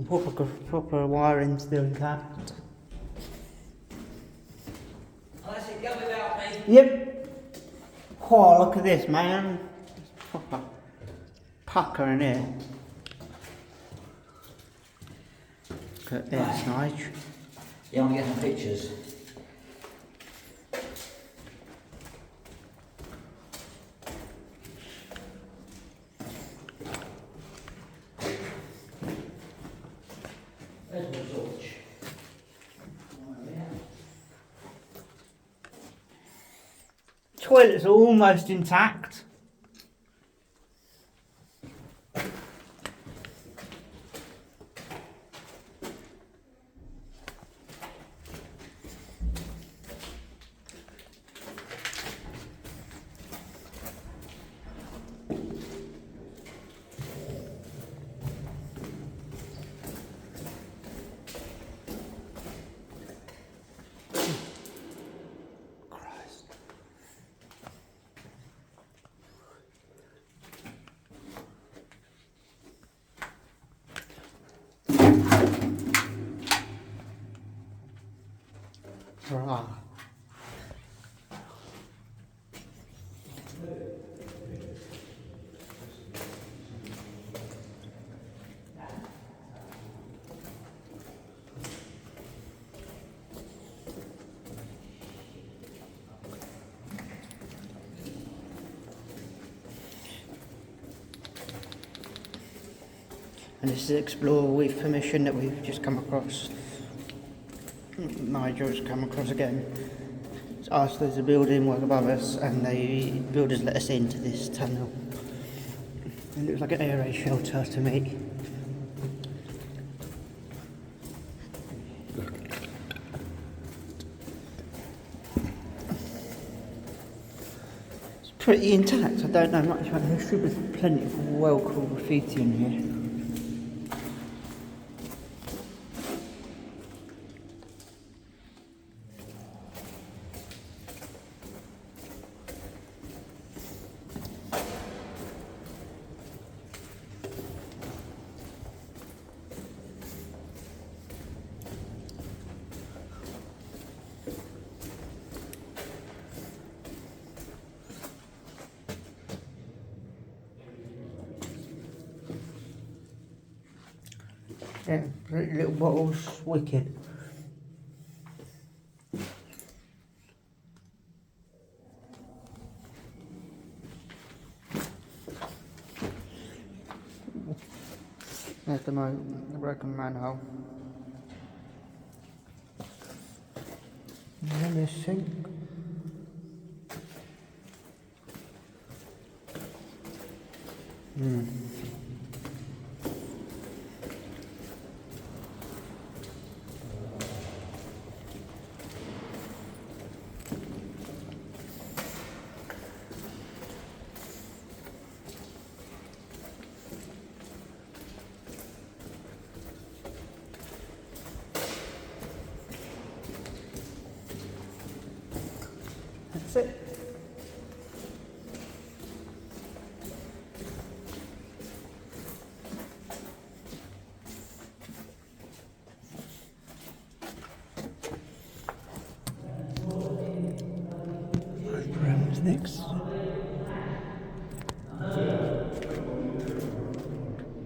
Proper wiring still intact. Unless it go without me. Yep. Oh, look at this, man. It's proper pucker in here. Look at this, Nige. Yeah, I'm gonna get some pictures. There's my torch. Toilet's almost intact. Right. And this is Explore with permission that we've just come across. Nigel's come across again. It's asked there's a building work above us and the builders let us into this tunnel. It looks like an air raid shelter to me. It's pretty intact. I don't know much about the history, but there's plenty of well-cool graffiti in here. Yeah, pretty little bottles, wicked. There's the broken manhole. And then this sink. That's it. Rooms next.